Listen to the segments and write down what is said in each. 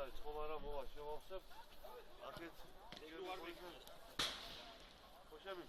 და ცხოვრა მოვა შევახსებ. აქეთ ხოშები.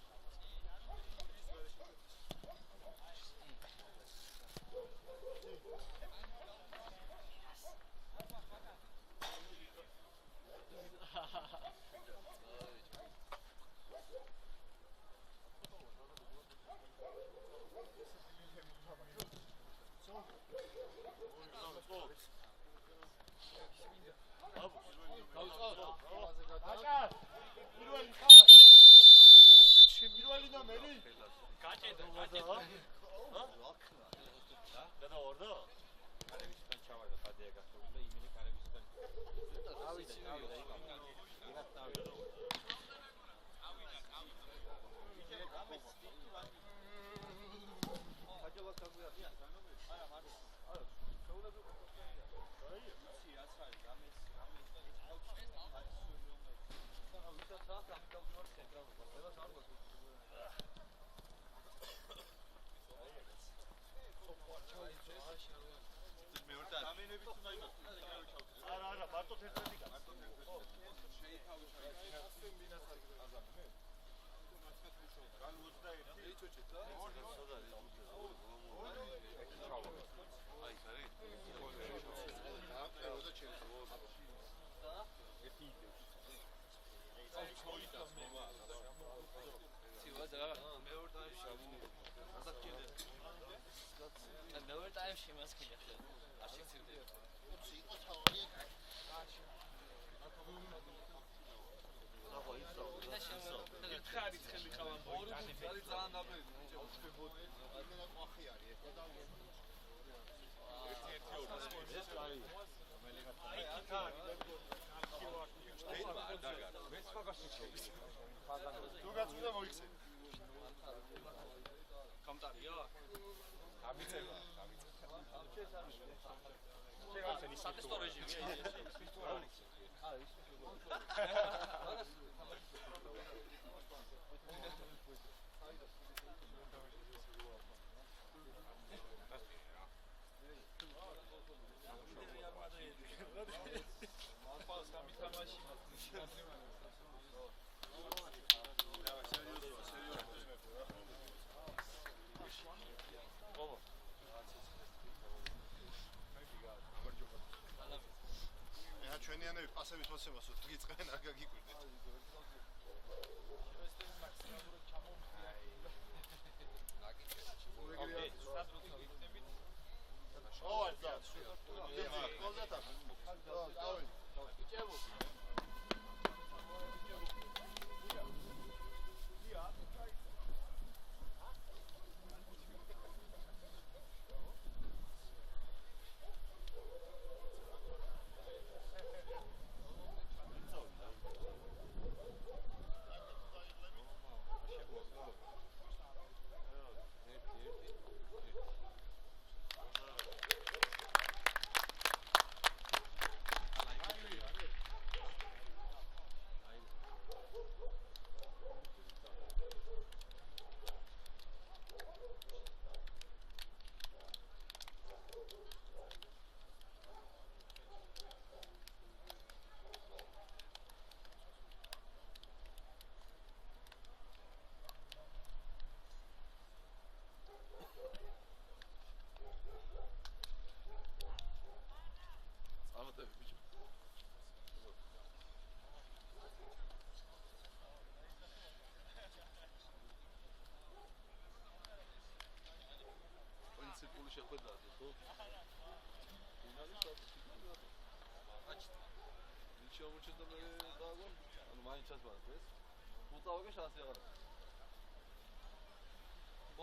ჩვენიანები პასების მოსევას უთგიწყენ არ გაგიკვირდეთ.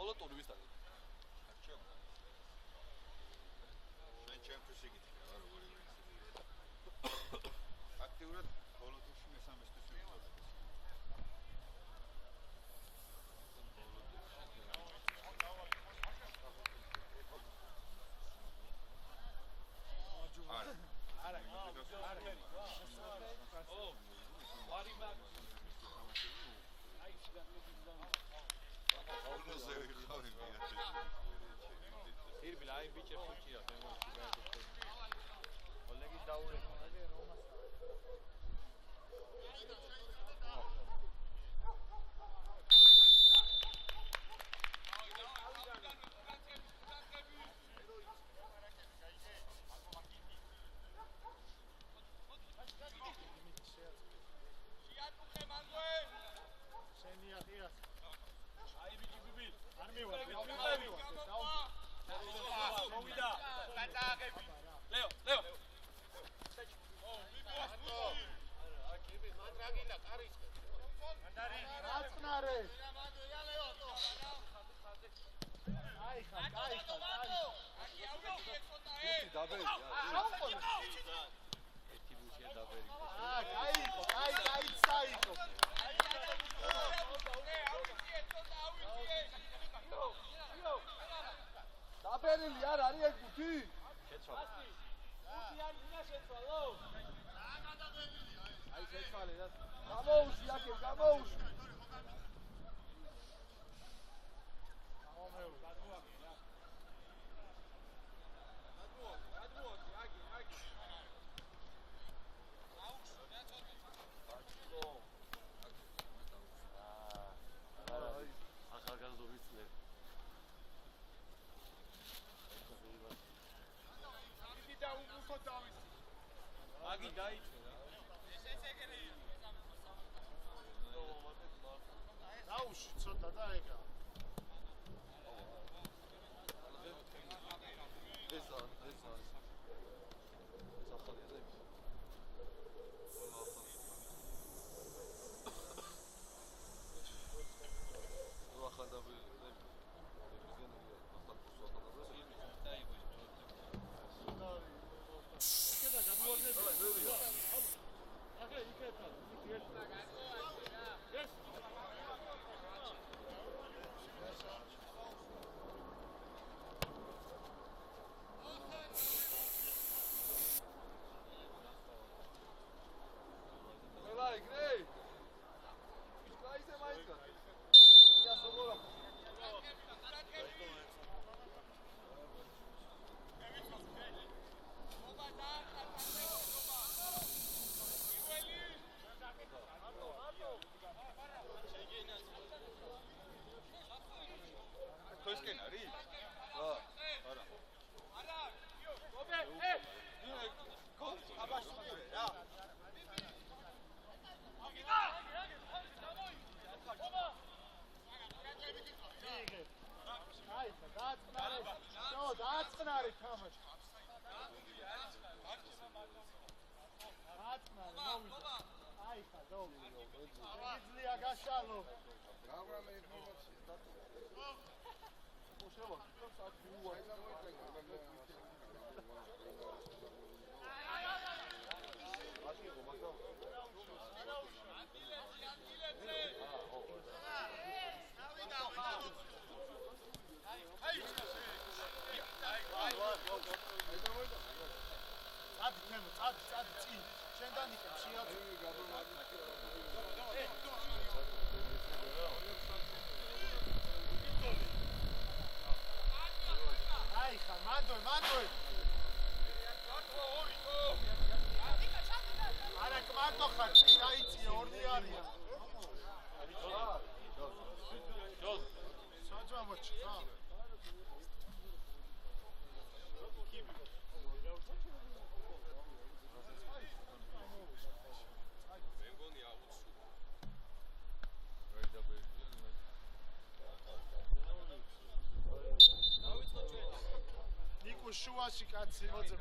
Bolo toru vis არის. შენ ჩემთვის იგითხრა რა როგორი ვინციდენტი. აქტიურად ბოლო ტურში მესამესთვის ვიყავ. Here, I be careful here. ლეგის დაურეკა. დაბერილი არ არის ეს გუთი? აი შეცვალე და გამოუში აქე გამოუში. აგი დაიწყო რა. დაუში ცოტა და ეგა. ეს ახალია ზები. ნუ ახალდაბილი ზები. შუაში კაცი მოძებ.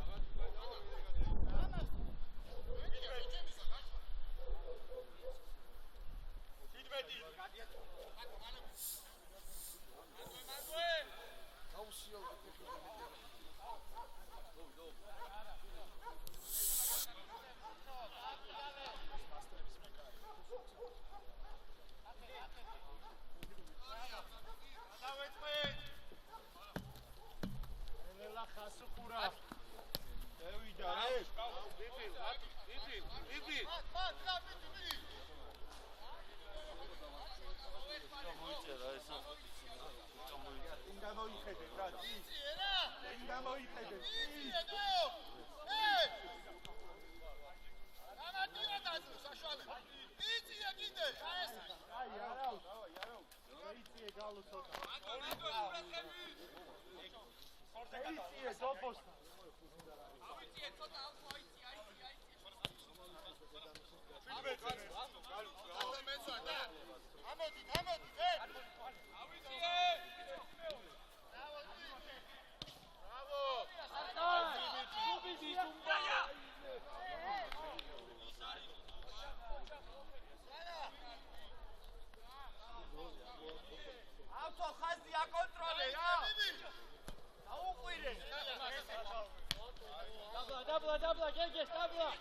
Dabla, gel, dabla.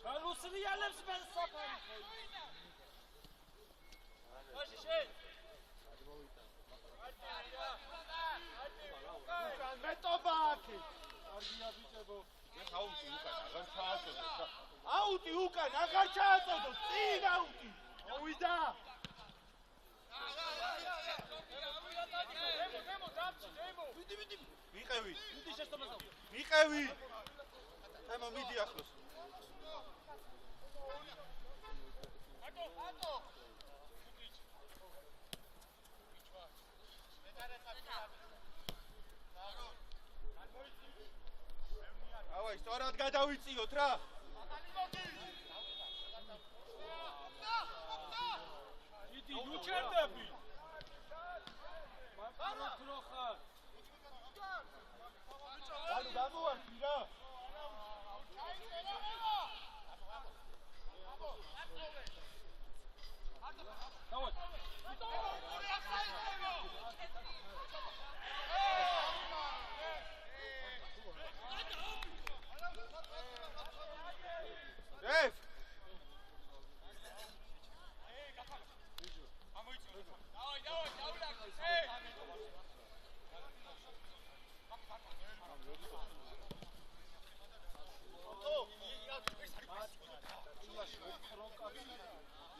განუსრიალებს მე საფარი. მაშინ შენ. უკან მეტობა აქ. კარგია ბიჭებო. აუტი უკან აღარ ჩააწოდოთ. აუტი უკან აღარ ჩააწოდოთ. წინ აუტი. მოვიდა. მიყევი. მიყევი. ემო მიდი ახლოს. ავაი, სწორად გადავიწიოთ რა. დიდი უჩერდები. მანქანა ხარ. ანუ გამოვარდი რა. დავარ. ეფ.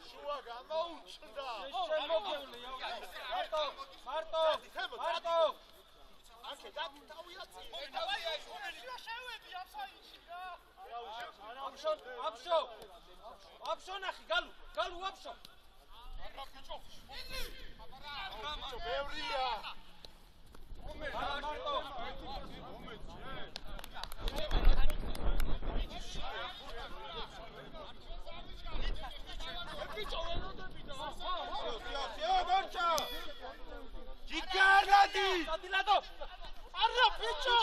შუა გამოუჩნდა. შენ მოგევლე. მარტო. აქე დავიაცი. აფშო ნახი, გალუ აფშო. ბევრია. მარტო. ჯიგარადი. სადილადო. არა ბიჭო.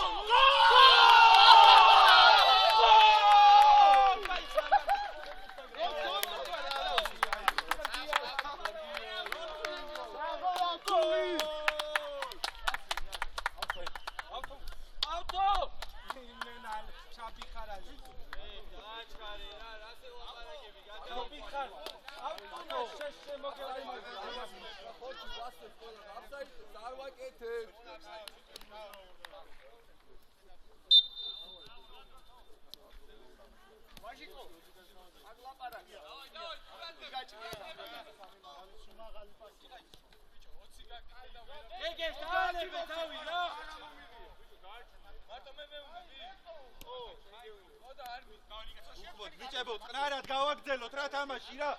ბიჭებო, ყნარად გავაგრძელოთ რა თამაში რა.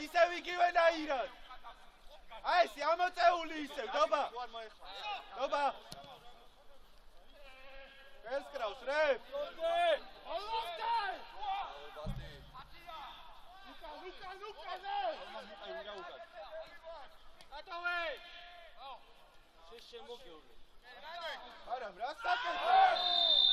ისევ იგივენაირად. აი ეს ამოწეული ისევ, დობა. დობა. ესკრავს რებ. არა, რა საკეთე?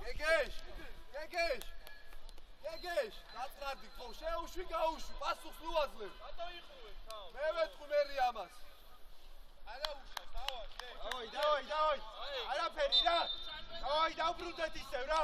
გეგეშ გეგეშ, დაწყარდი ხო, შეუშვი გაუშვი, პასუხს ნუ აძლევ. რატო იხურებ თავს? მე ვეთქვი მერი ამას. არა უშავს, დავай. არაფერი რა. დავай, დავბრუნდეთ ისევ რა.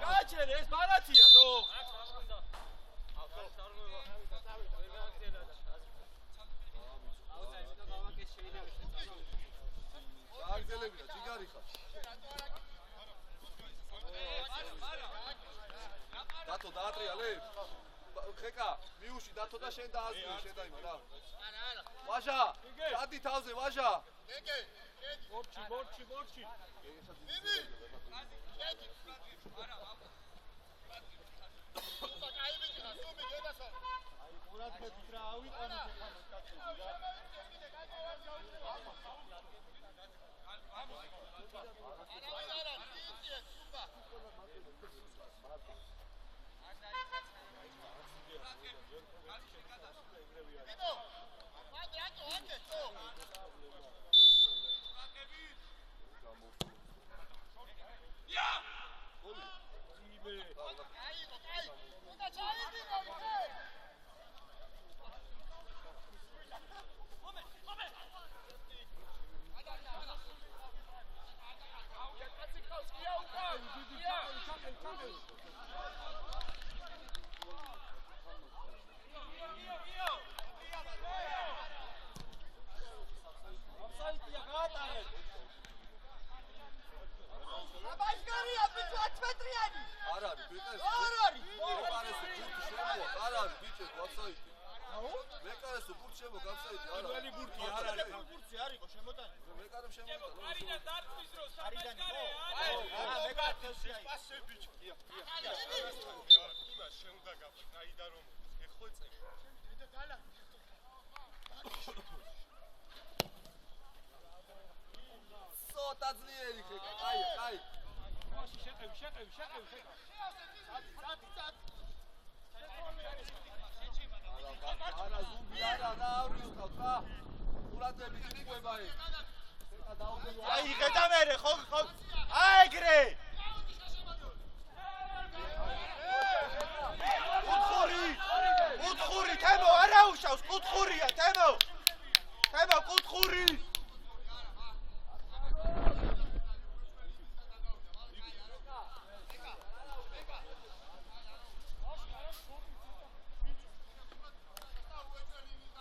გააჩერე ეს ბარათია დო. აგზელები და ჯიგარი ხარ. დათო დაატრიალე. ხეკა, მიუში დათო და შენ დააზრე შედაიმა რა. ვაჟა, დადი თავზე ვაჟა. ბორჩი. დაძლიერი ხეკა, კაი. შეყევი. არა ზუმბი არა და ავრისყავთ რა. ყურადღები წიყვება ეს. ხეკა დაუგებო. აი იღე და მერე ხო. აიგრე. კუთხური, თემო არა უშავს, კუთხურია, თემო, კუთხური.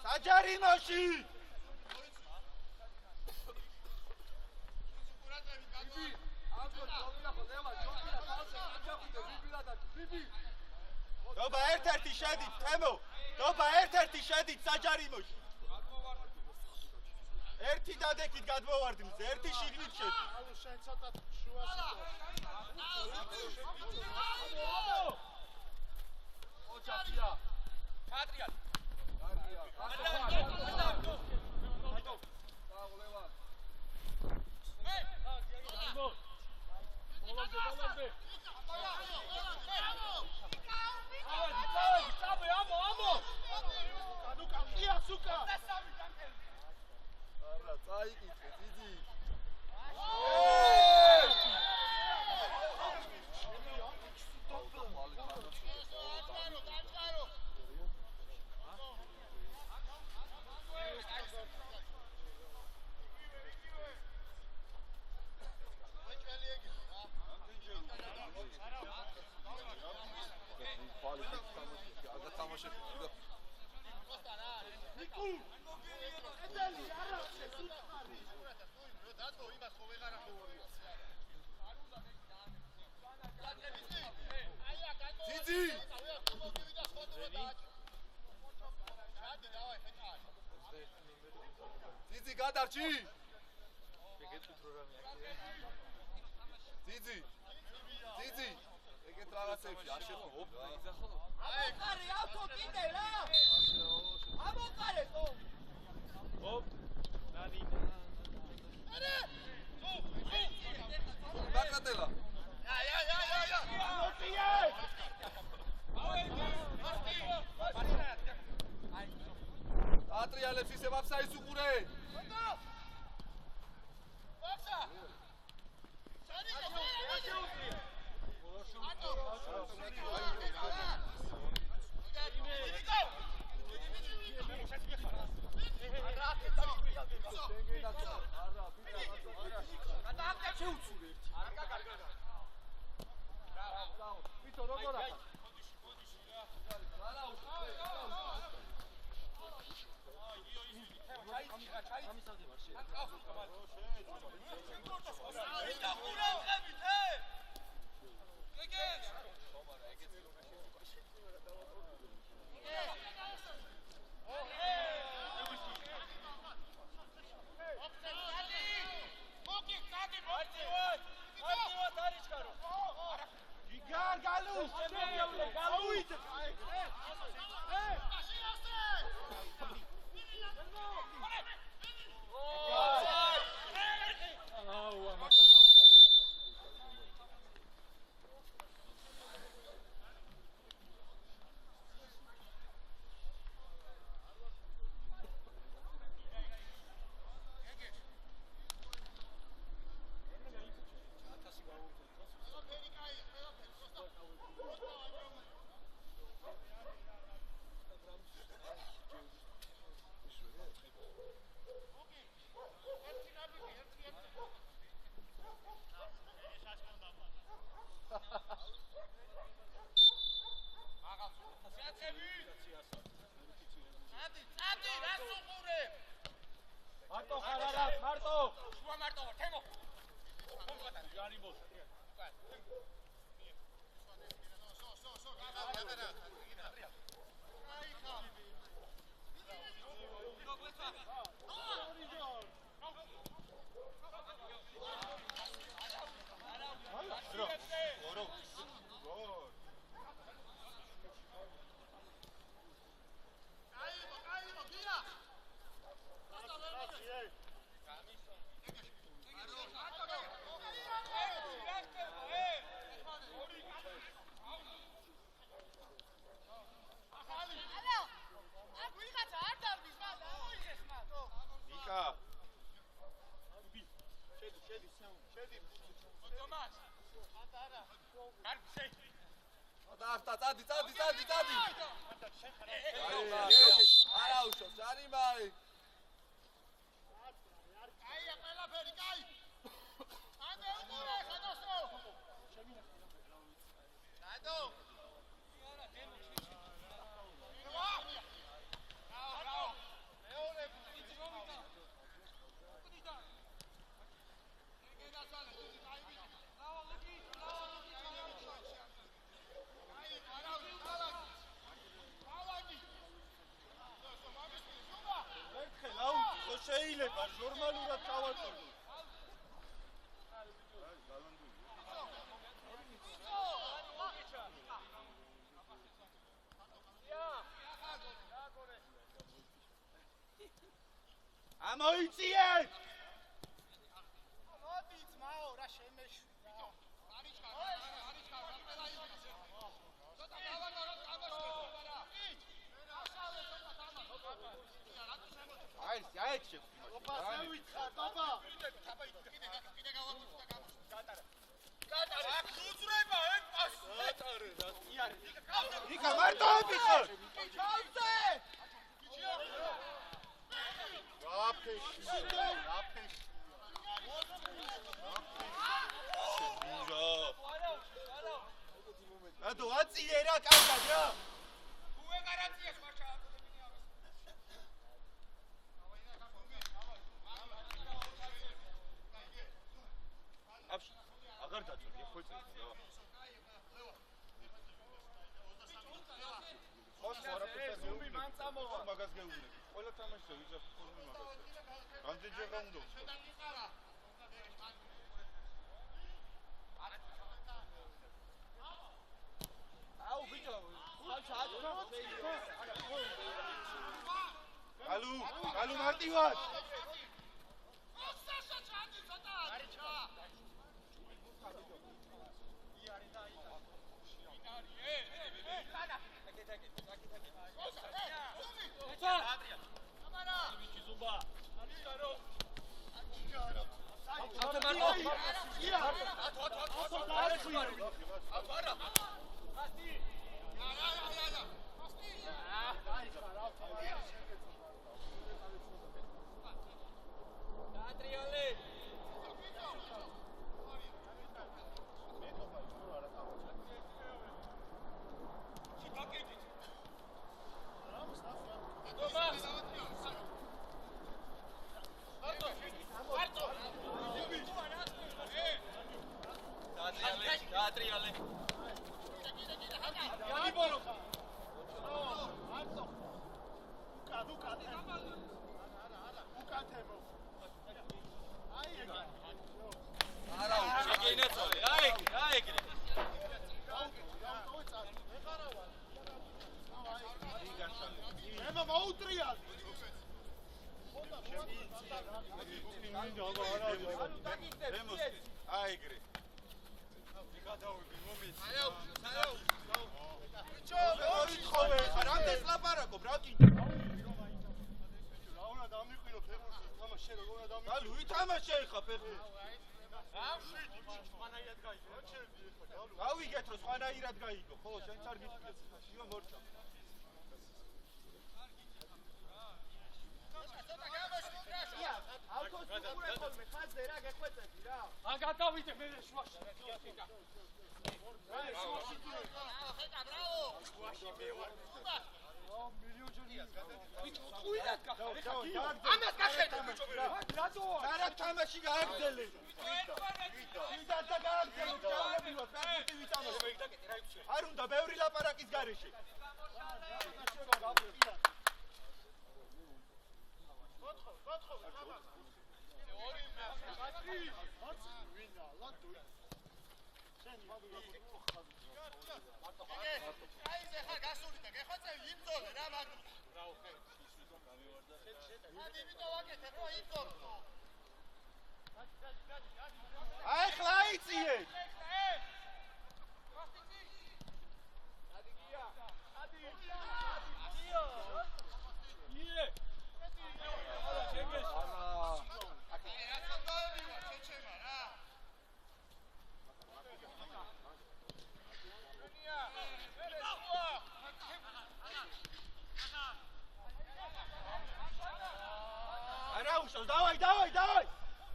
საჯარიმოში. დობა ერთ-ერთი შედით, თემო. საჯარიმოში. ერთი დადეკით გადმოვარდი მზე, ერთი შიგნით შედი. ალო შენ ცოტა შუაში. ოჩაფია. პატრიოტ. ძიძი ეგეთ რაღაცებში არ შეხო ამოყარე ავტო კიდე რა ამოყარე ოპ ნანი ბაკრატელა ატრიალებს ისე ვაფსაის უყურე შეიძლება ნორმალურად წავატყო. ამოიწიეთ! მოდი ძმაო, რა შემეშვია. აიქ იქა მარტო ვიყო. რატო აწიე რა კარგად რა. უე გარანტიას მარჩა. აღარ დაწვდი ხოლმე რა. ხოს არაფერს ზუმი მან წამოვა. მაგას გეუბნები. ყველა თამაშზე ვიზა ხოლმე მაგას. რამდენჯერ რა უნდა? Galo martivat.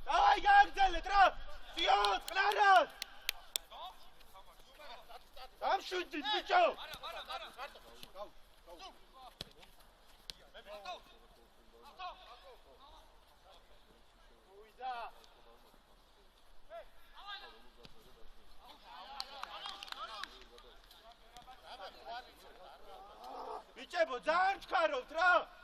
Давай, гангзеле, трап! Сиот, кларат! Там шутит, ты чё? Вичебо, ძალიან ჩქარავთ რა!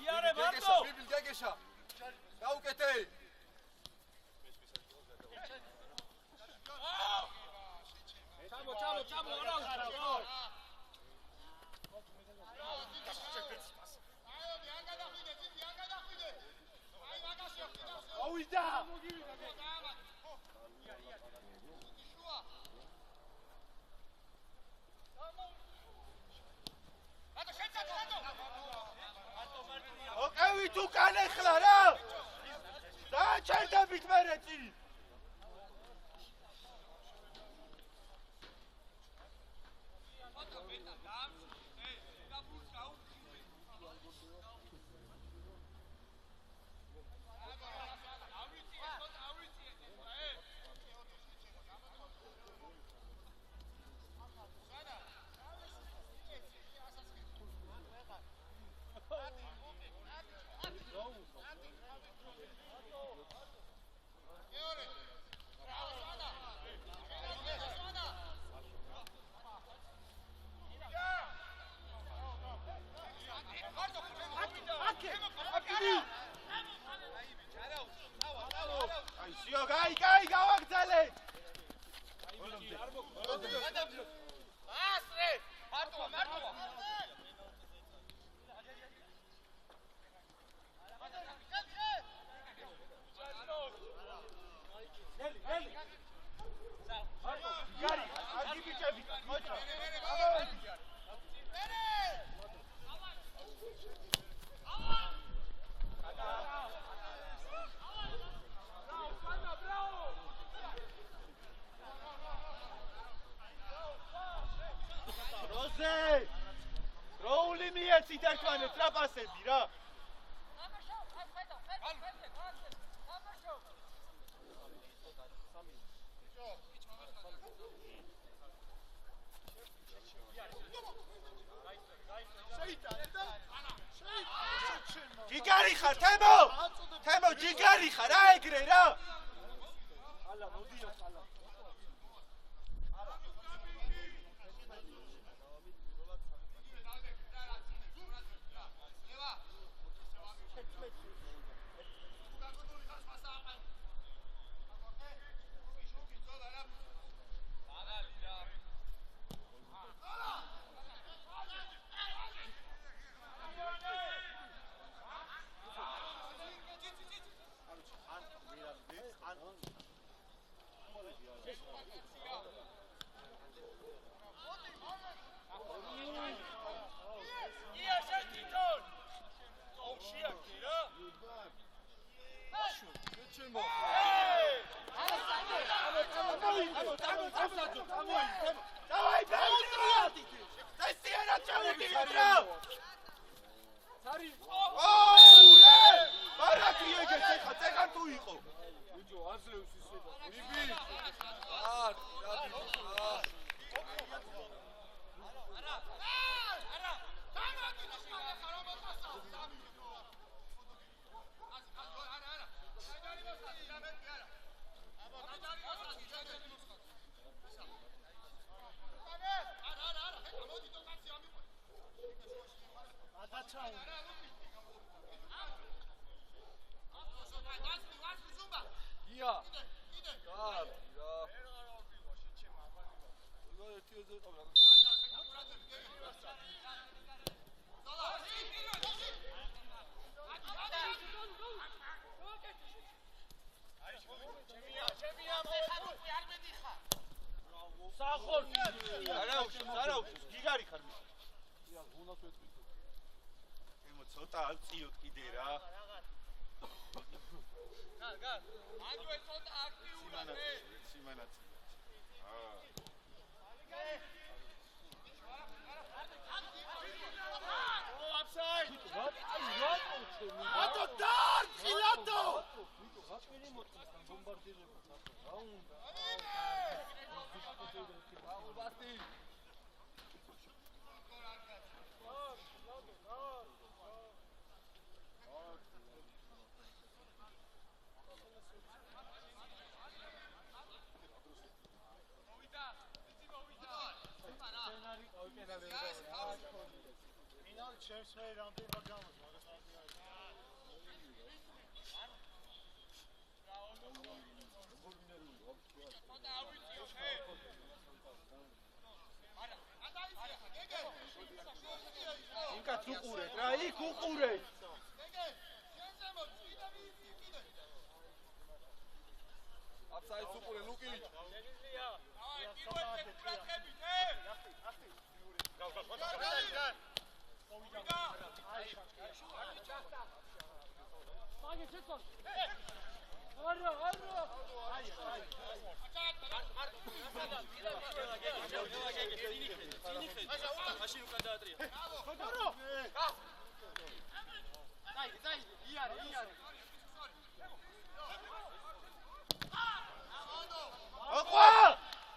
იარე მარტო ბიბილ გეგეშა გაუკეთე ჩამო ავიდა ოკევით უკან ეხლა რა დაჩერდებით მერეწი გაი გავაგზავნე ასრე მარტო გარი აგი ბიჭები მოიცა როული მიეცით ერთმანეთს რა პასები რა ჯიგარი ხარ თემო ჯიგარი ხარ რა ეგრე რა ალა მოდიო ალა შემსმე რამდენმა გამოც, მაგას არ არის. ინკაც უყურეთ რა, იქ უყურეთ. აფსაიდს უყურე ლუკი.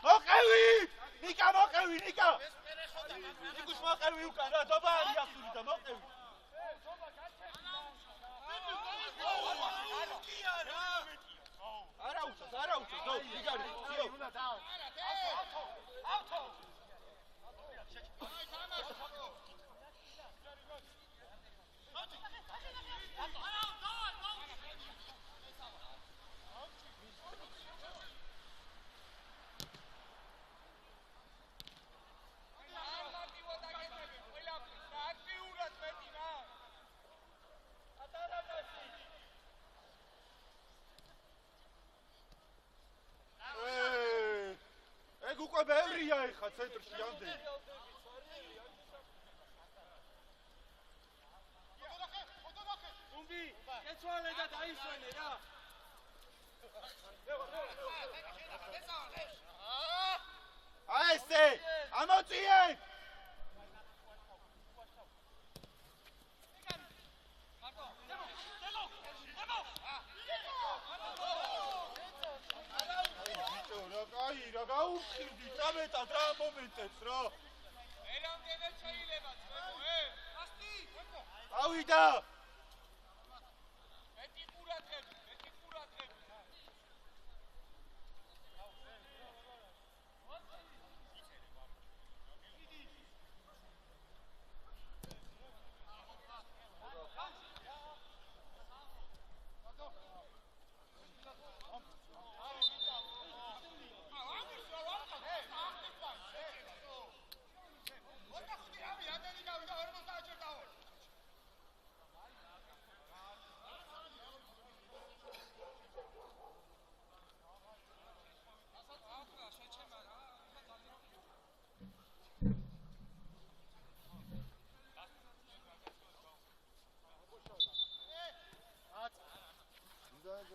მოყევი! ნიკა მოყევი, ნიკა! ნიკუს მოყევი უკან რა, დობა არის ახური და მოყევი. არა უწევს, დო, იგარი, ძიო. უკვე ბევრია ეხა ცენტრში ამდენი. გუნდი, ეცვალე და დაისვენე რა. აი ესე, ამოწიეთ! რა გაუხილდი წამეტად რა მომენტებს რა ერამდენად შეიძლება ძმებო ასტი ავიდა მეტი ყურადღები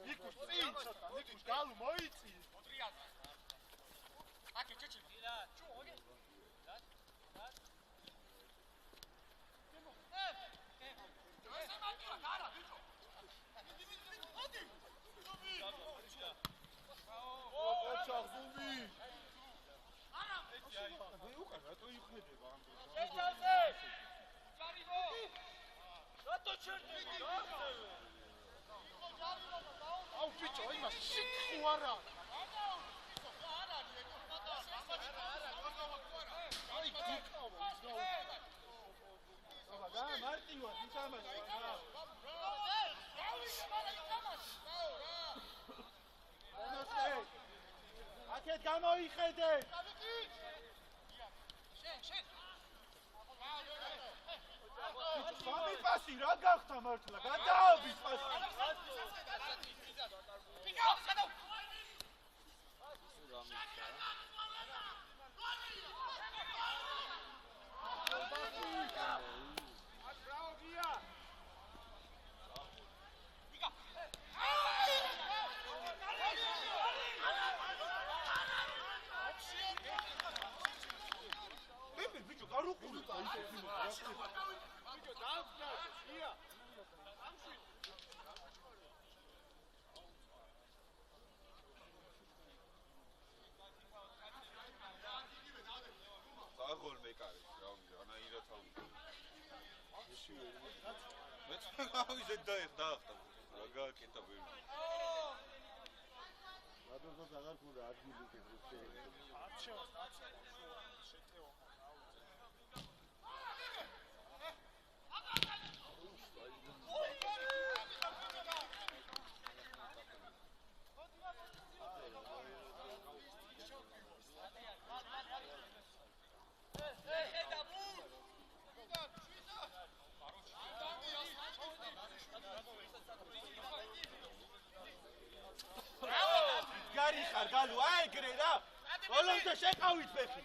ნიკუს წინ ცოტა, ნიკუს გალუ მოიწი. აკე ჩეჩება. ჩუ ოგე. აუ ბიჭო, იმას შიქ არა. აი გიქავა ის გაუ. აბა და მარტივად ითამაშე რა. აკეთ გამოიხედე. სამი პასი რა გახდა მართლა? გადააობის პასი. ბიჭო, გარუყური და ისე ბიჭო, დააწყდა, ია. აგოლ მეკარი, რა ვიცი, ანა ირათავი. მეც გავიზეთ დაახტა. რა გააკეთა ბევრი. რადგან აღარ გურა ადგილი კეთილ. არჩევს. ჯიგარი ხარ გალუ აი ეგრე რა ბოლომდე შეყავით ფეხი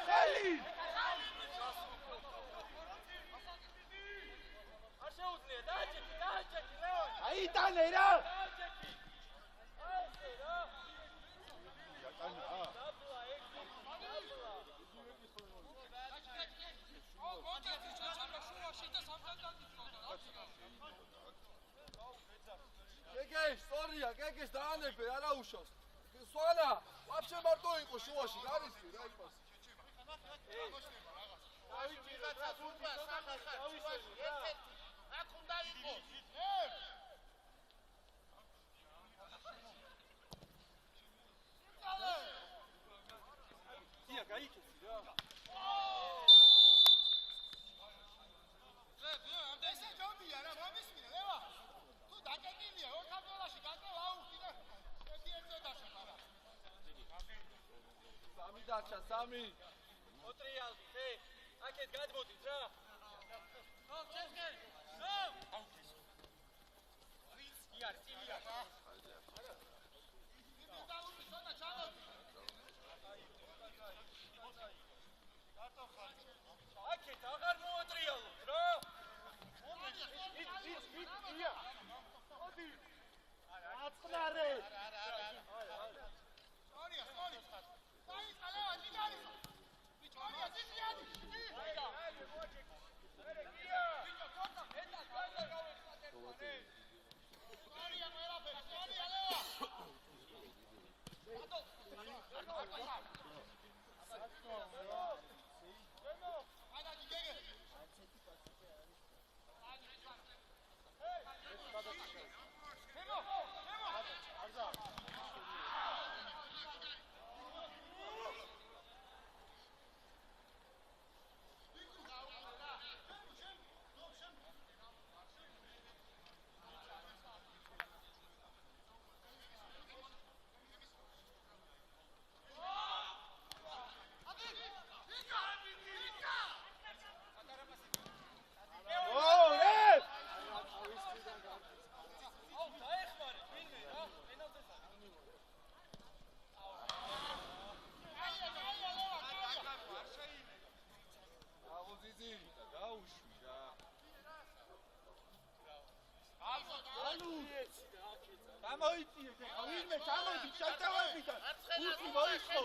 ხელი არ შეუძლია დააჭექი რა აი დანე რა გეგეშ, სწორია, გეგეშ დაანებე, არა უშავს. სვანა, ვაფშე მარტო იყო შუაში, გარისი რა იყო. დია გაიქეცი რა ესე ჯობია რა მომისმინე ლევა თუ დაკეტილია ორ კაპიტოლაში გაკევა აუხი და ერთი დაშა მაგრამ სამი დარჩა, სამი. მოტრიალდი ხე აქეთ გადმოდით რა ხო წესგე ხო iyar iyar აქეთ აღარ მოატრიალოთ რა აწყნარე გამოიწიეთ ახლა ვინმე ჩამოდი შევტევებიდან უცი მოიხო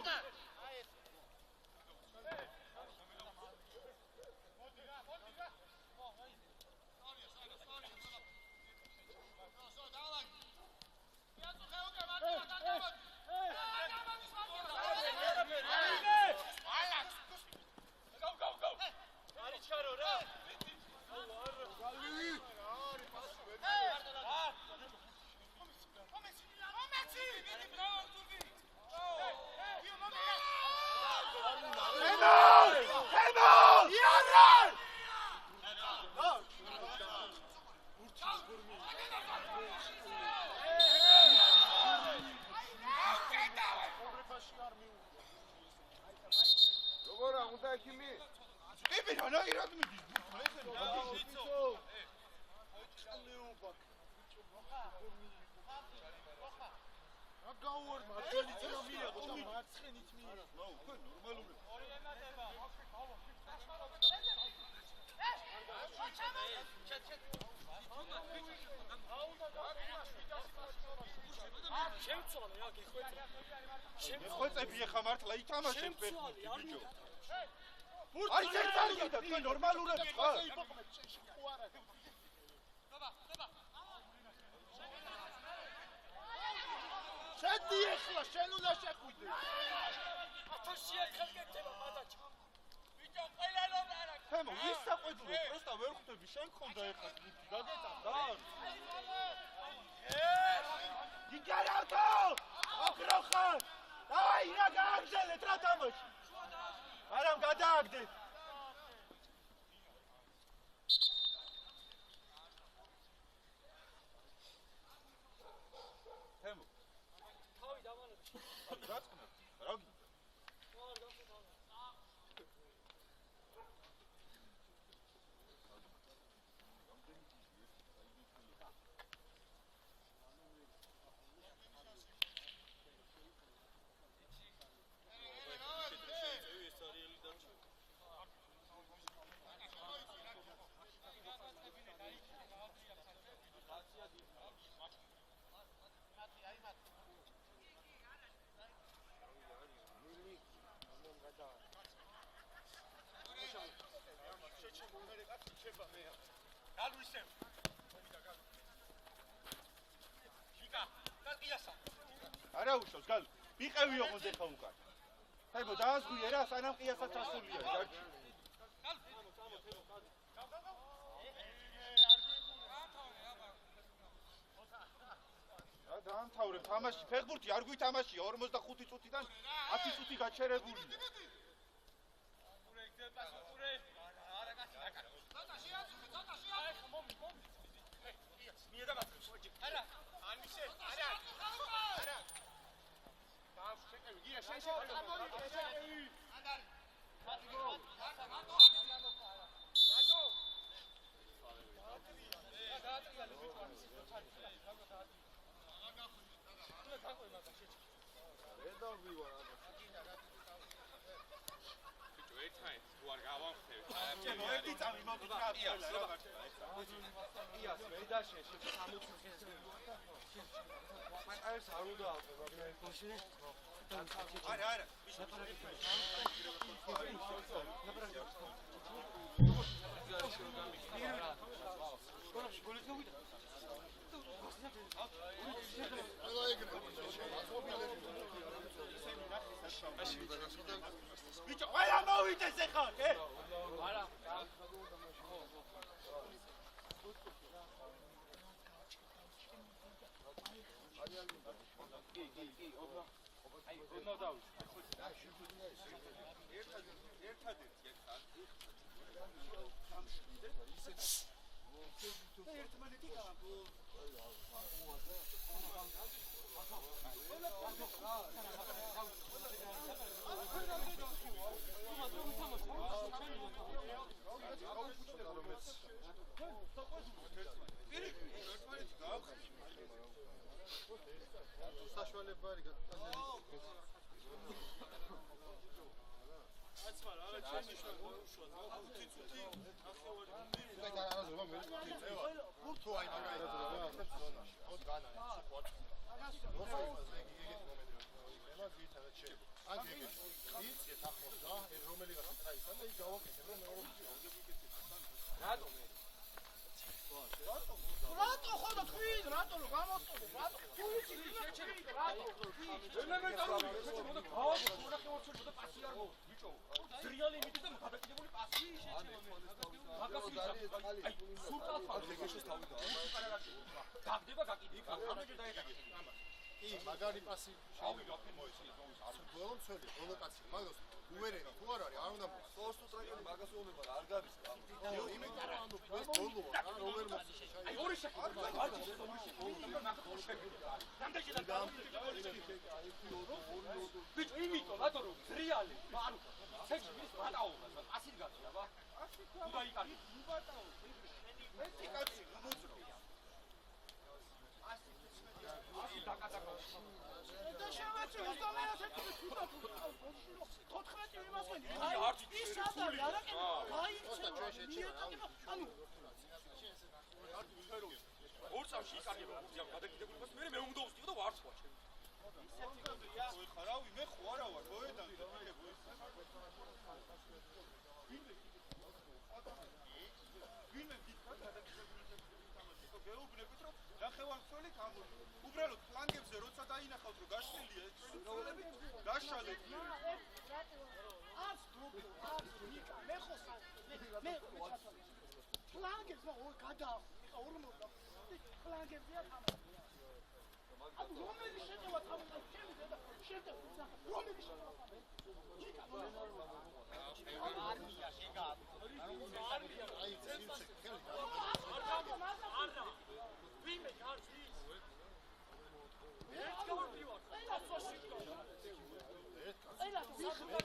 შეხვეწები ახლა მართლა ითამაშებ ფეხბურთი ბიჭო აი ზეცარია და თქვენ ნორმალურად ხარ შედი ახლა შენ უნდა შეხვიდე ათასია ხალხეთება მადაჩ ბიჭო ყველა ლოდარა თემო ის საყვედურო პროსტა ვერ ხვდები შენ ხონდა ახლა გაგეტანდა გიგარავთო ოკროხან აი რა გააგზელეთ რა თამაში არამ გადააგდეთ თემო თავი დამანები გაწყვნა რა გალვისევ. შიკა, გალკიასა. არა უშავს, გალ. მიყევი ოღონდ ეხა უკან. ხაიბო დაასგვიე რა, სანამ ყიასაც ჩასულია, გაჩ. დაამთავრე თამაში, ფეხბურთი არ გვითამაშია 45 წუთიდან 10 წუთი გაჩერებული. ერთი წამი მოგიწია რა. იას მეიდაში 60 მაყარებს არ უნდა აყო, მაგრამ არა, არა. ბიჭო, ყველა მოვიდეს ეხლა, ე? არა. კი, ოფა. აი, ოდნავ დავის. ერთადერთი აქ რატო ხოდა თქვენ რატო გამოსწორე რატო თუიცი რატო ელემენტარული მოდა გავაკეთე მოდა ხევორჩული მოდა პასი არ მო ბიჭო ზრიალი მიდი და გადაკიდებული პასი შეჭება აი სულტან ფარგეშოს თავი და გაგდება გაკიდი კანონში დაეკაკი კი მაგარი პასი ავიღო მოიცი არ ბოლო მცველი პროვოკაცია მაგას უერენი თუ არ არის არ უნდა სოსტუ ტრაგედია მაგას უნება არ გადის იმიტომ რომ ეს ბოლო რა რომელ მოსში აი ორი შეხედა არ ის ორი შეხედა მაგას შეხედა რამდენი და ბიჭო იმიტომ რატო რომ ზრიალი ანუ ცეჩი ის ბატაობა ასით გაჩი აბა თუ დაიკარგი ბატაო მე კაცი მოძრო ასი დაკატაკო და შევეცი მოსწავლეას ეთქვის თუთა 14 იმასკენ ის სადარ არაკენ გაიქცა ანუ ორ წამში იკარგება ბურთი ამ გადაკიდებულებას მე უნდა უსტიო და ვარცხვა ჩემი ისეთი ხარავი მე ხო არა ვარ მოედან ვინმე გიქა გადაკიდებულებას თამაში გეუბნებით რომ ნახევარ მცველი გამოვიდა უბრალოდ ფლანგებზე როცა დაინახავთ რომ გაშლილია ეს მცველები გაშალეთ მე ხოსა მე ფლანგებს მაგ გადა ორმოდა ფლანგებია თამაში ანუ რომელი შეჭება თამაში ჩემი და შეჭება რომელი შეჭება არმია შეგა აი ცელსა ხელი არა ვინმე გარს ის ერთ გავარდი ვარ ყველა სოშიკო ყველა სოშიკო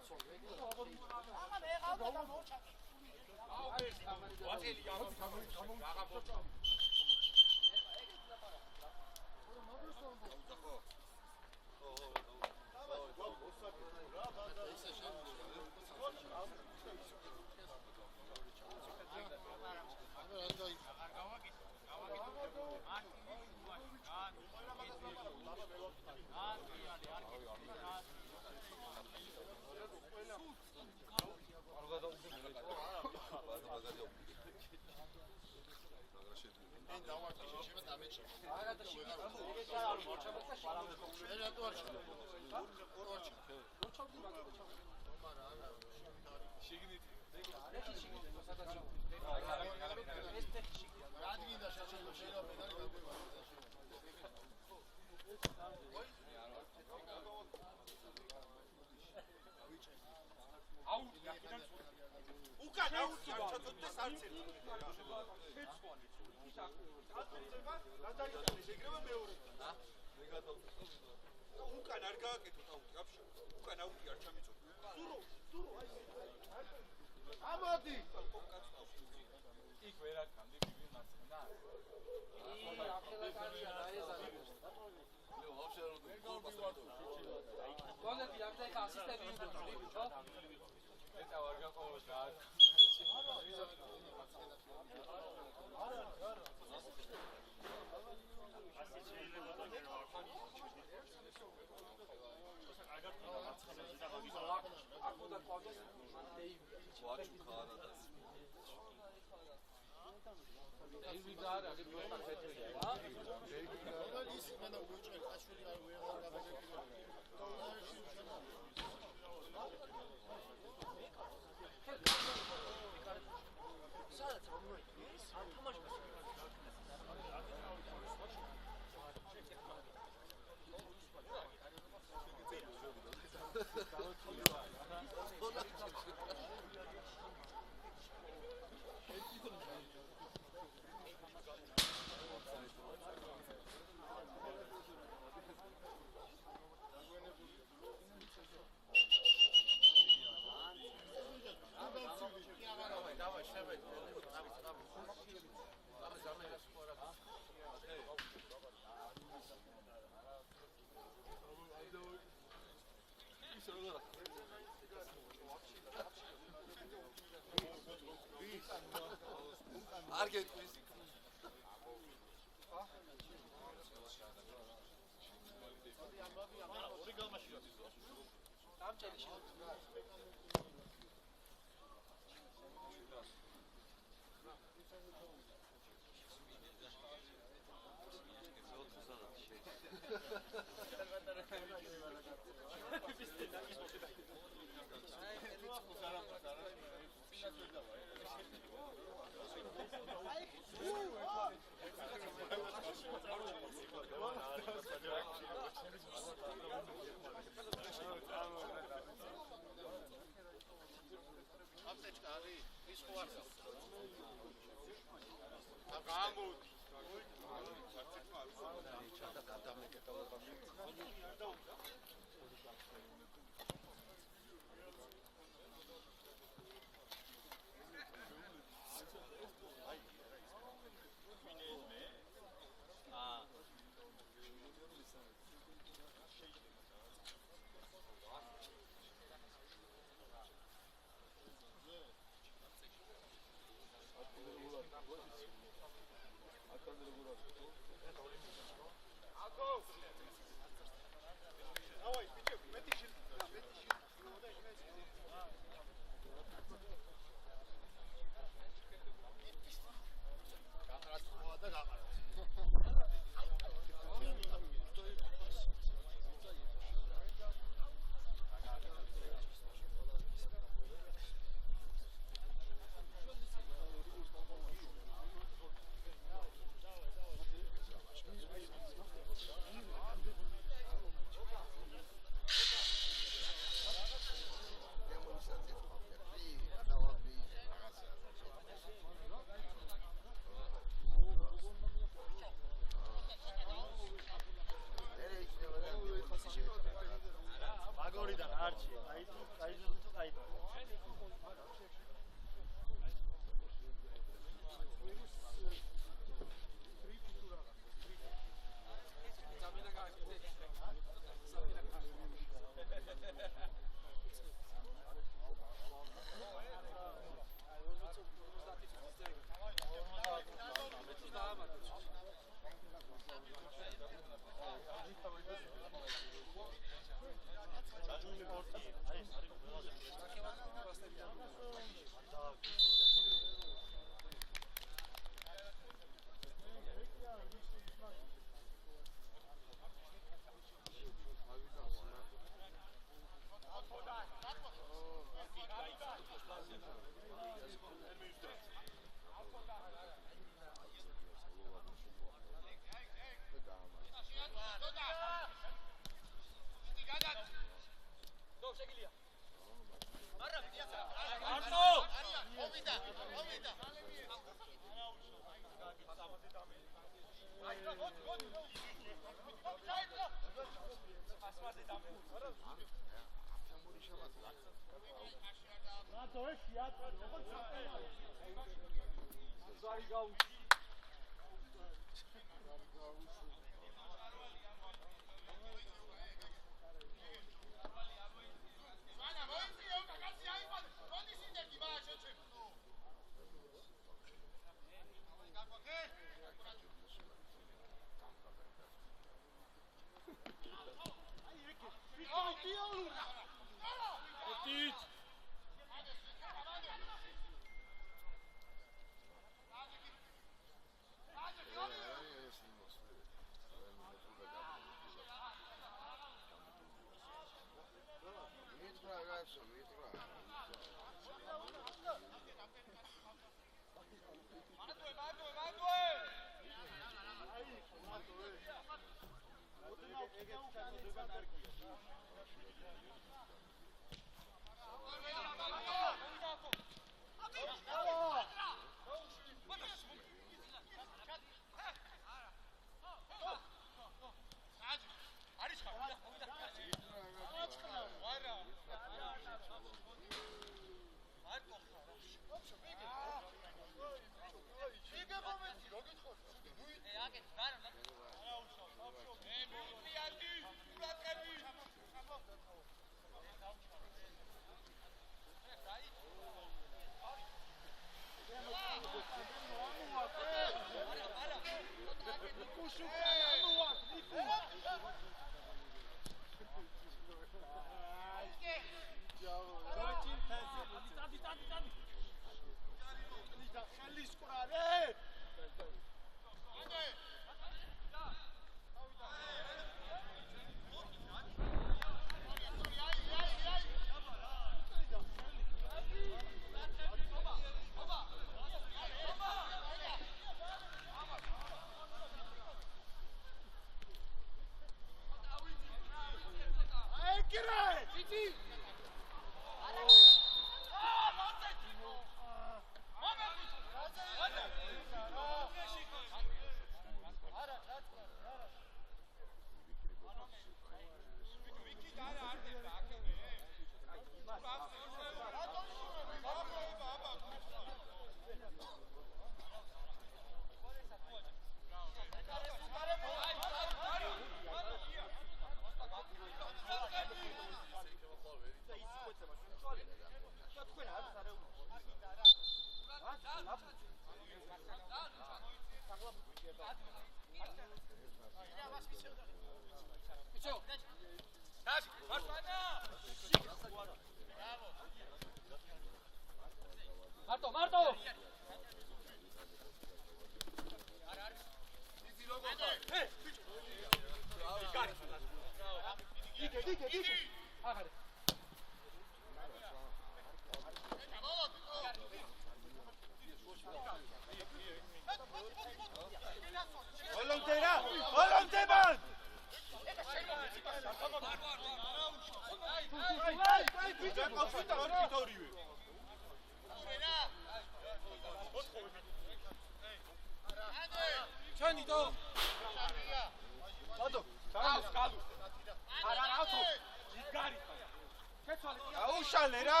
აუშალე რა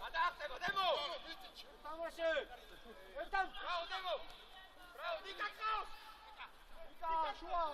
გადაახტება დემო თამაში ერთად ბრავო დემო ბრავო ნიკა ყავს ნიკა შუა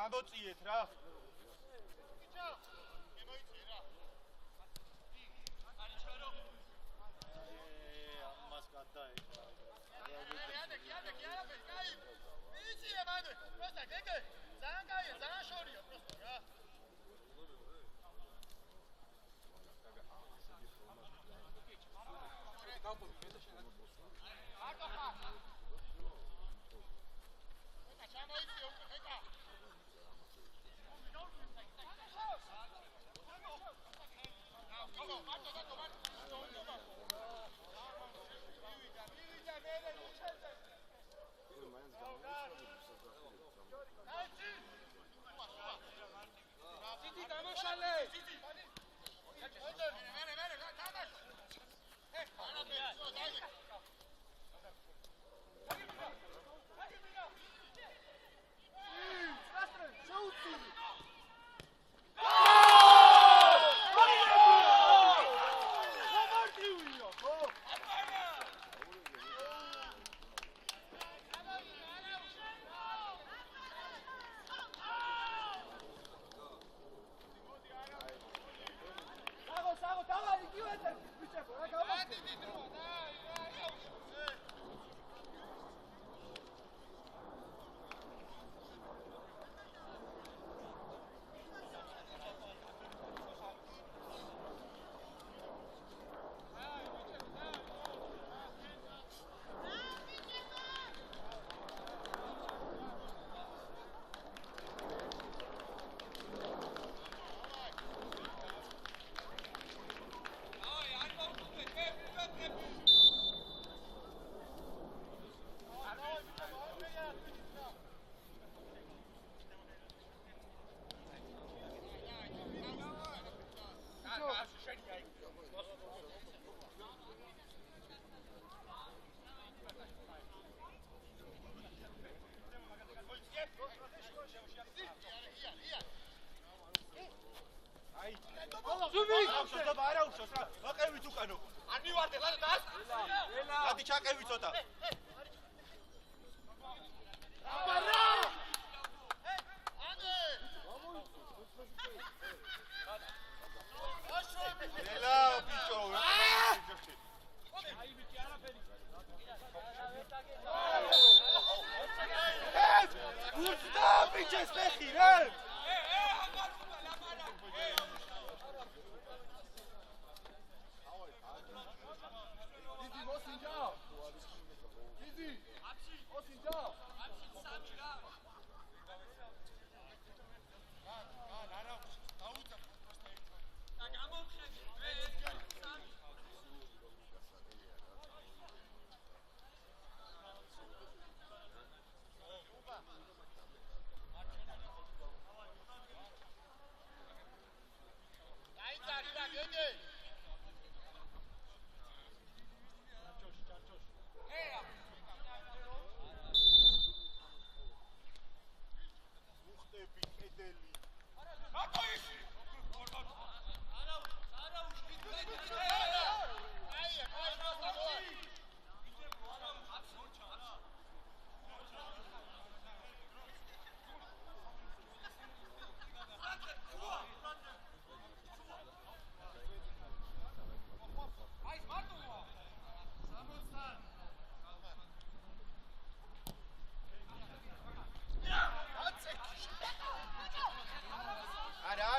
ამბოწიეთ რა ბიჭო გემოიწიე რა ამას გადაეკრა მიიწიე მანდ პროსტა გეგე ძალიან კაია ძალიან შორია პროსტა რა ჩაყევი ცოტა. აბა რა Biches fexi re! Didi, მოსინჯა. Didi. მოსინჯა.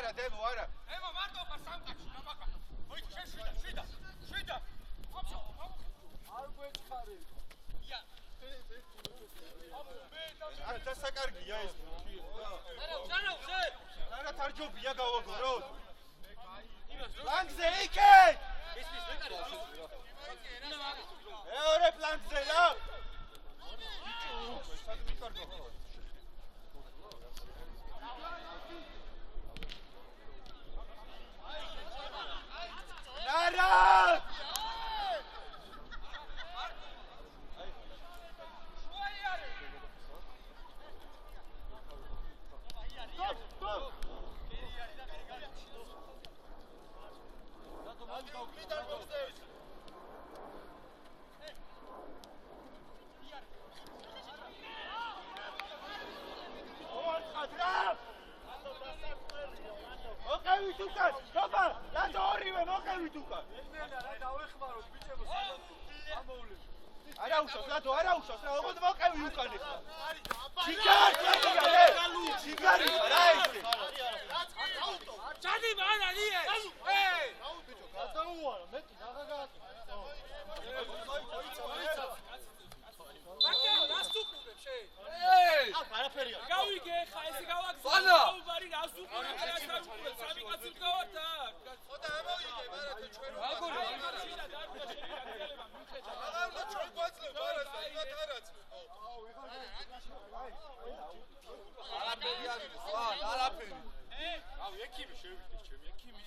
არა, დემო, არა. ემო მარტო ხარ სამკაცი, ნაბაკა. მოიწ შენ შვიდა. არ გვეცხარი. ია. არა, დასაკარგია ეს. ზანო, ზე. არა, თარჯობია გავაგორო. პლანკზე იქე! ისმის ვეკარი. მეორე პლანკზე რა. სად მიკარგო? არა! მოყევით უკან! გობა! რატო ორივე მოყევით უკან? რა დავეხმაროთ ბიჭებო სადაც ამოვლებს. არა უშავს, რატო არა უშავს, რა ოღონდ მოყევი უკან ეხლა. სიგარი რა ისე? ჩადი მან არიე. ბიჭო გადაუარა მეტი რაღა გააკეთა. მაკეო დასუყურებ შენ. არაფერია. გავიგე ხა ესე გავაგზავნე. ვანა! ბარი დასუყურებ და დასუყურებ. სამი კაცი მქავართ აქ. ხოდა ამოვიგე, მაგრამ თუ ჩვენ აგორი შიდა დაგვიჭირე გაგელება მიხედა. აღარ უნდა ჩვენ გვაძლევ, მაგრამ საერთოდ არაც. არაფერი არის, არაფერი. აუ ექიმი შევიდი ჩემი ექიმი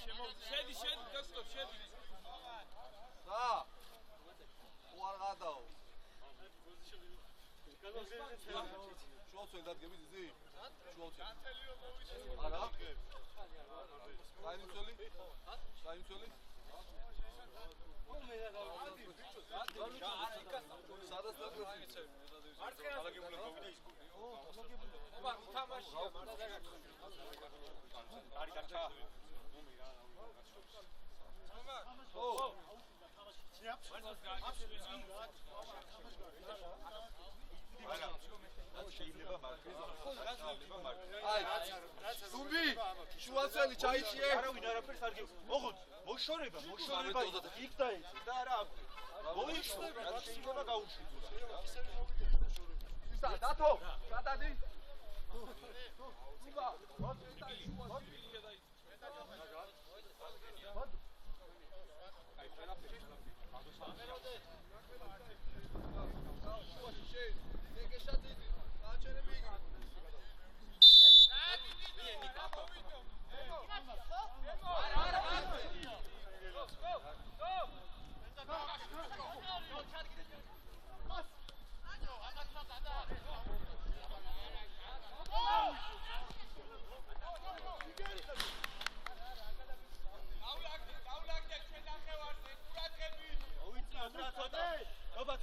შედი დოქტორ შედი რა? უარ გადაო. შუაცვენ დადგები ძი? შუაცვენ. არა? საიმცველი? საიმცველი? სადაც დაგვრიცე? ალაგებულა გავიდა ის გული. ობა თამაშია არის გაჩა. ო, შეიძლება მარკეზ. აი, ზუმბი, შუაცველი ჩაიჭიე. არავინ არაფერს არ გეუბნ. ოღონდ მოშორება იქ და ეს და არა აქ. მოიშორება, რა შეიძლება გაუშვიდოს. ისა, დათო, გადადი.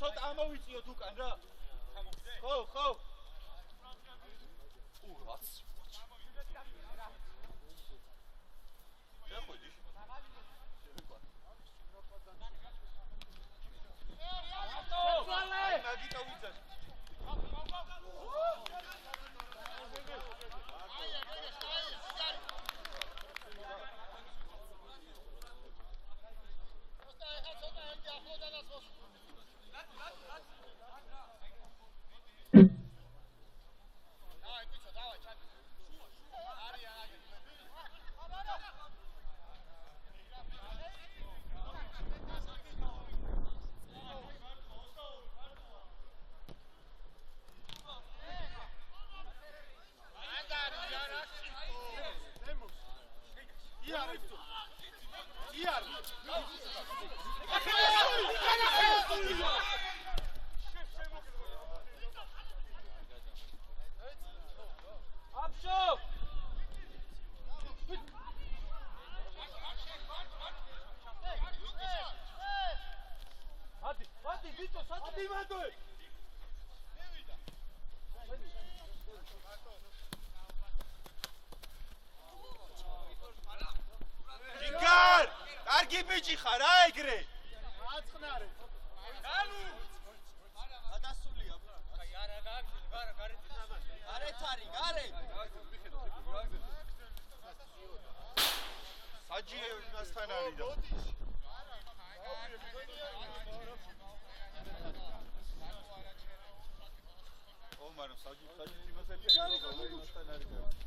ცოტა ამოვიწიოთ უკან რა. ხო, ხო. ურაც. შეხვედი. მაგიტო ვიძახ. ბიჭი ხარ რა ეგრე? აწყნარე. გალუ გადასულია. აი არა გაგზილ გარეთ თამაში გარეთ არის, გარეთ. საჯიევასთან არის და. მაგრამ საჯი იმასთან არის და.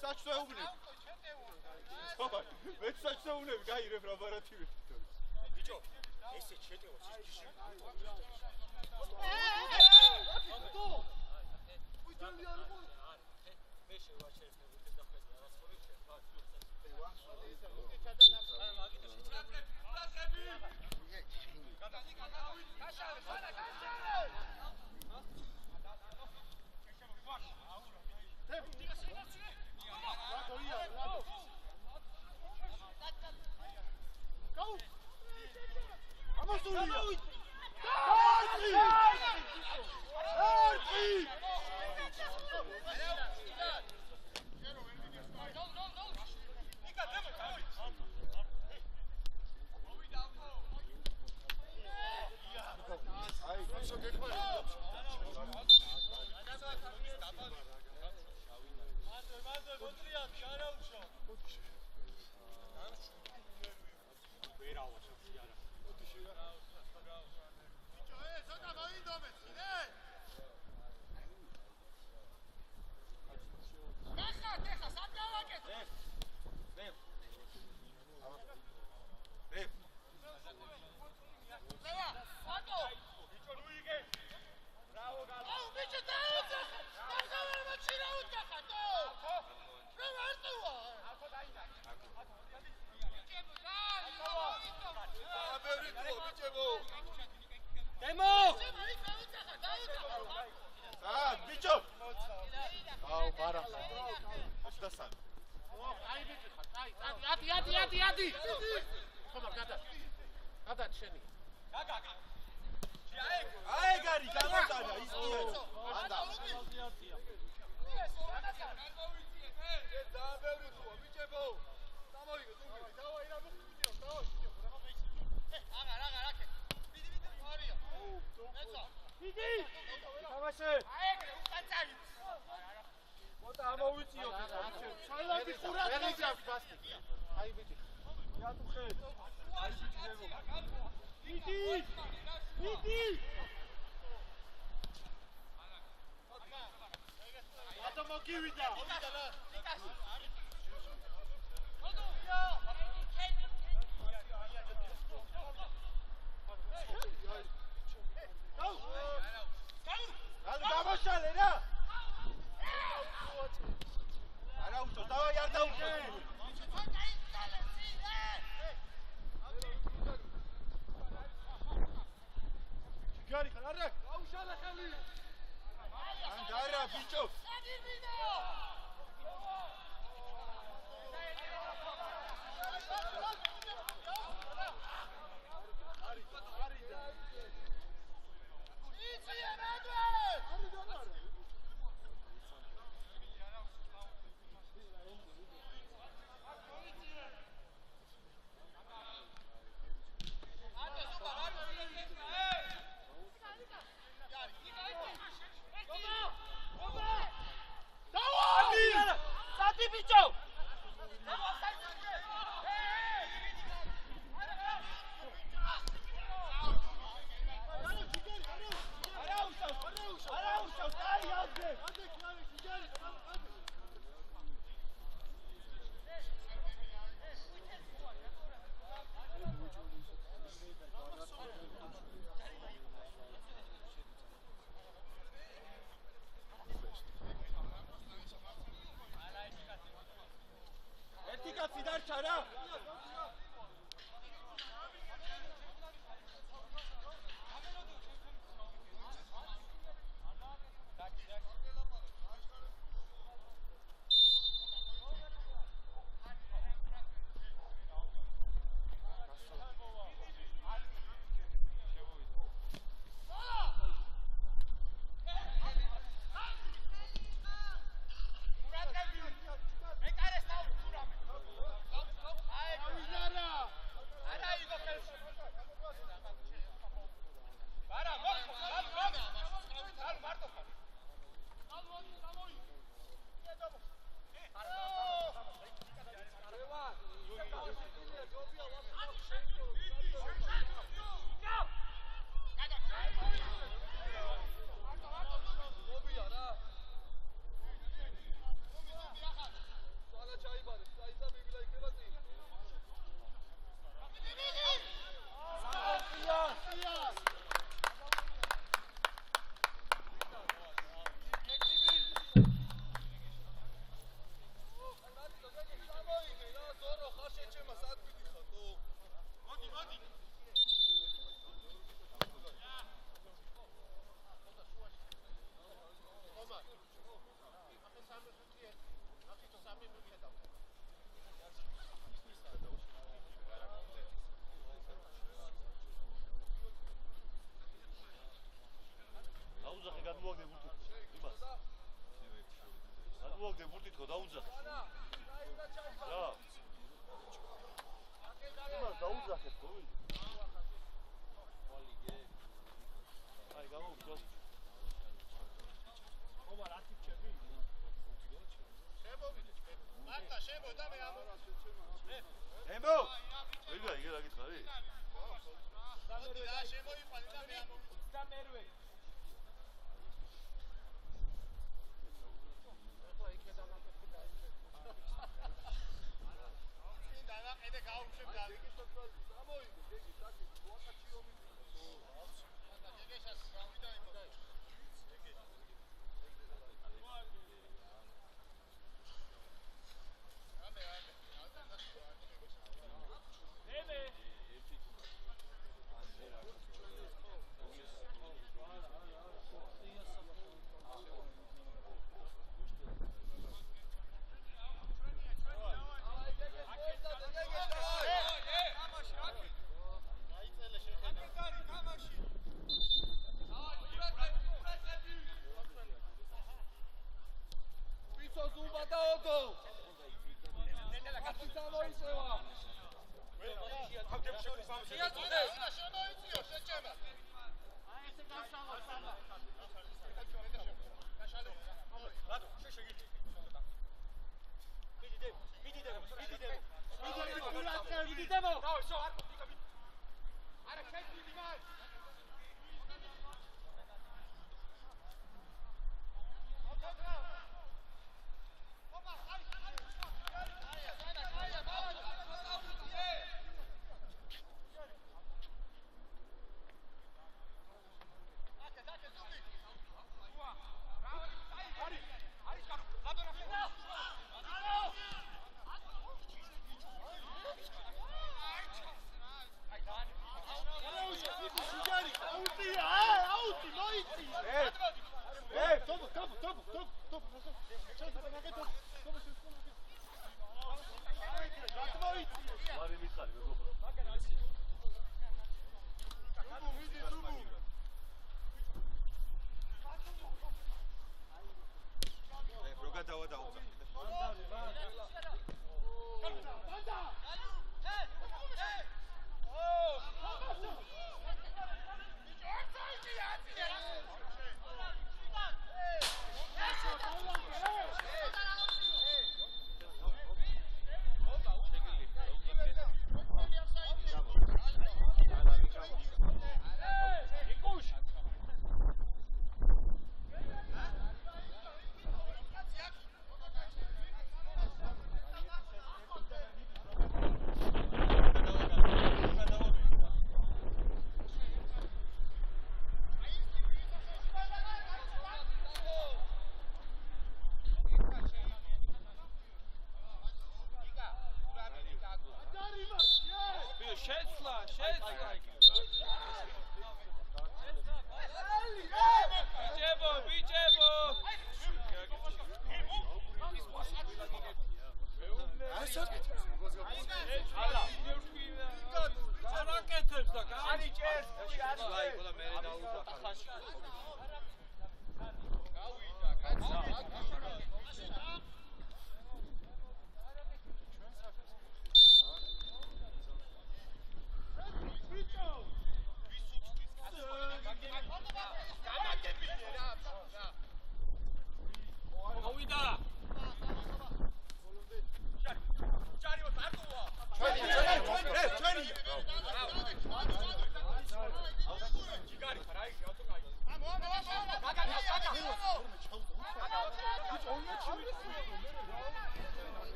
საჩვეუბნები. მე საჩვეუბნები გაირებ რა ბარათივე. ბიჭო, ესე შეტევოს ის ჯიში. მე შევაჩერებ მეგობრებს და ხედავ რა სწორი შევა. დაუძახე გადმოაგდე ბურთით იმას გადმოაგდე ბურთით ხო დაუძახე რა იმას დაუძახეთ ხო აი გამოვიდო ობა რა ტიპები შემოვიდე მარტა შემოდა მე ემო ვიგა იგე რა გითხარი და შემოიყვანე და მე სამერვე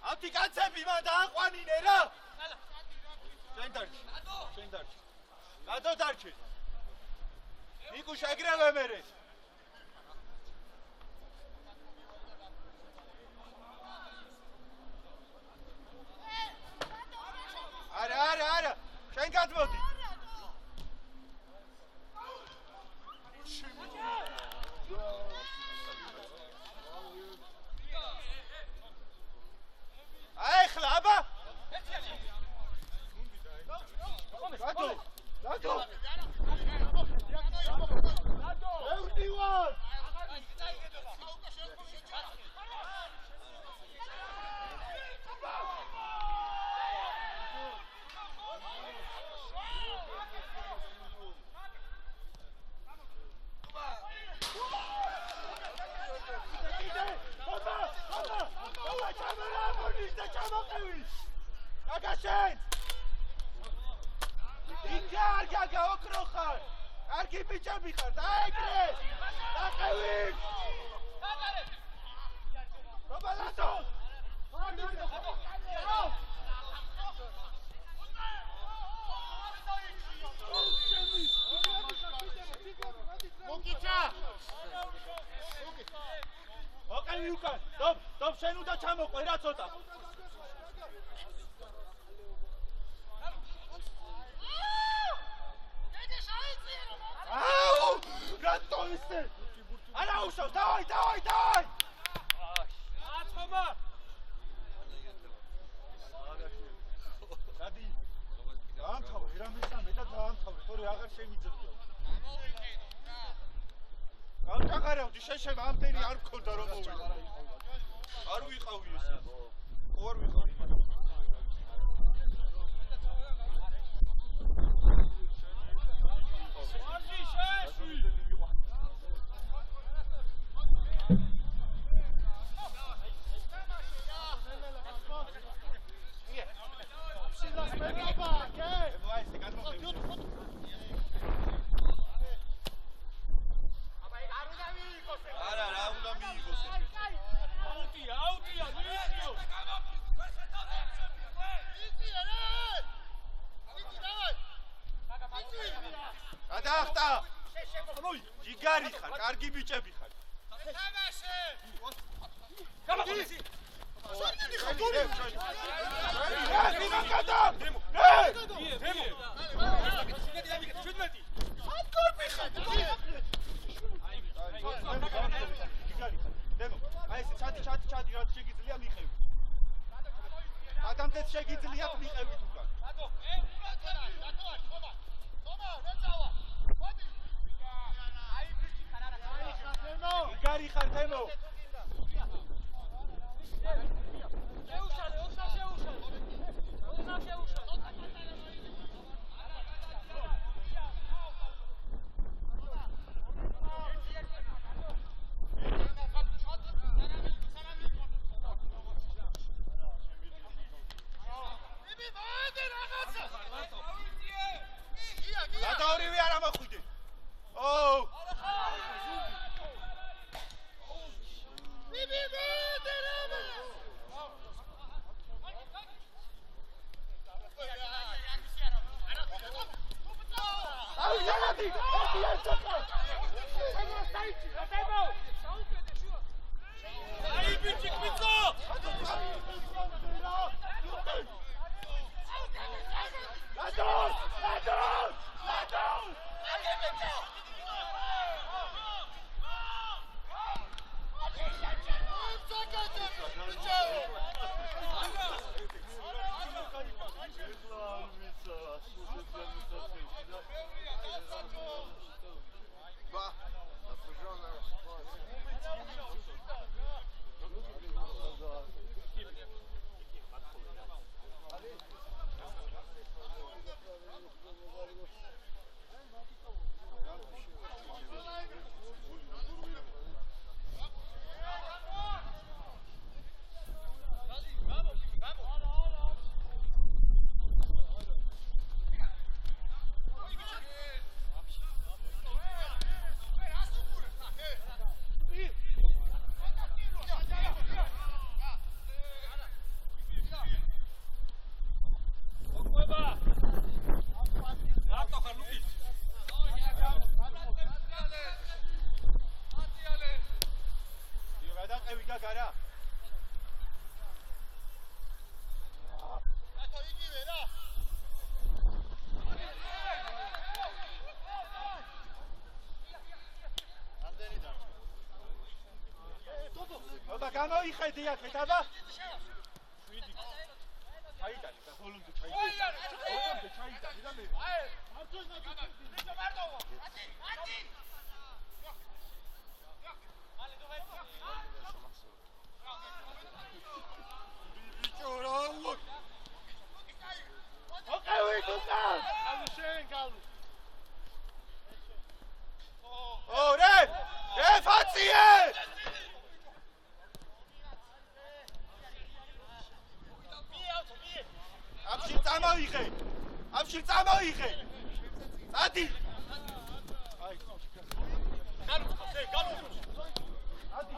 Ati კაცები მან დააყვანინე რა. შენ დარჩი. გადო დარჩი. ნიკუ შეგრევე მერე. არა. შენ გადმოდი. ახლა აბა დადო გაგა ოქრო ხარ. კარგი ბიჭები ხარ, დაეგრე. დაყევი. ბაბალატო. მოკიჩა. ოკეი უკან. დობ შენ უნდა ჩამოყვე რა ცოტა. აუ! რატო ისე? არა უშავ, დავაი! აცომა! დადი. დაამთავრე, რა მისამე და დაამთავრე, თორე აღარ შემიძლია. გამჭაღარავდი, შენ ამდენი არ მქონდა რომ მოვიდა. არ ვიყავი ესე. ხო არ ვიყავი. გიგარი ხარ, კარგი ბიჭები ხარ. თამაში! გამოგისი! შენი ხარ გული! დემო! 17! 17! და ორივე არ ამოხვიდე. ოუ. Ai, bici, kmico! გამოიხედი აქეთ აბა ჩაიტანი და ხოლმე ჩაიტანი და მე Am წამოიღე. Adi. Აი. Galo, galo. Adi.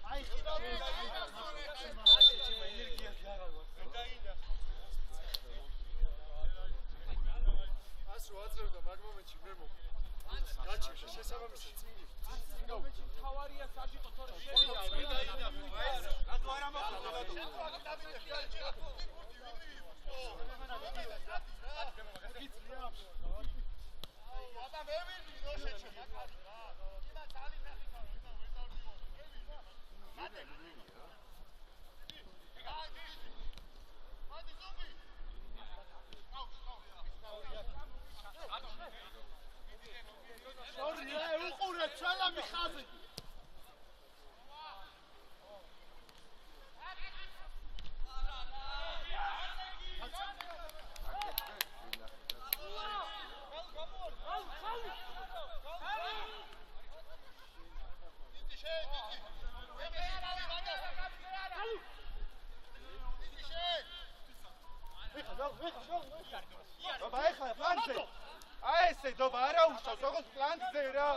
Აი. ასრო აწევდა მაგ მომენტში მე მო. გაჩერდა შესაბამისად წინი. თავარია საჭიტო თორე. რატო არ ამოხდა რატო? Doba არა უშავს, როგორც პლანზე რა.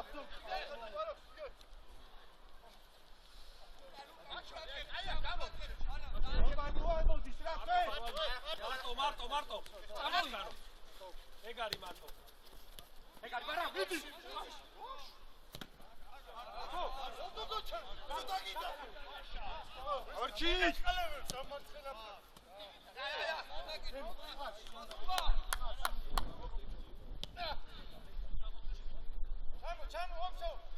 მარტო. წამოიღარო. ეგ არის მარტო. ეგ არის ბარა, ვიდი. ორჩი. Chamo, opso.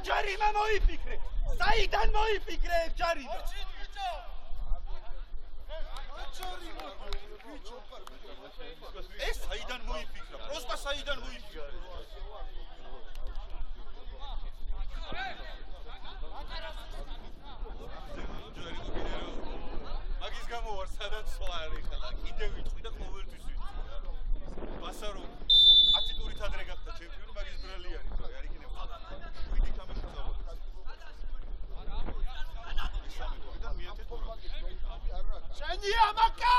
ჯარიმა მოიფიქრე. საიდან მოიფიქრე ჯარიმა? ეს საიდან მოიფიქრა? პროსტა საიდან მოიფიქრა? მაგის გამო ვარ სადაც სხვა არის ხლა. კიდე ვიტყვი და ყოველთვის ვიტყვი. ბასარო 10 ტურით ადრე გახდა ჩემპიონი მაგის ბრალიანი. არ იქნება. ვიდი გამიხსნა. და მიეთე თურა. შენია მაკა!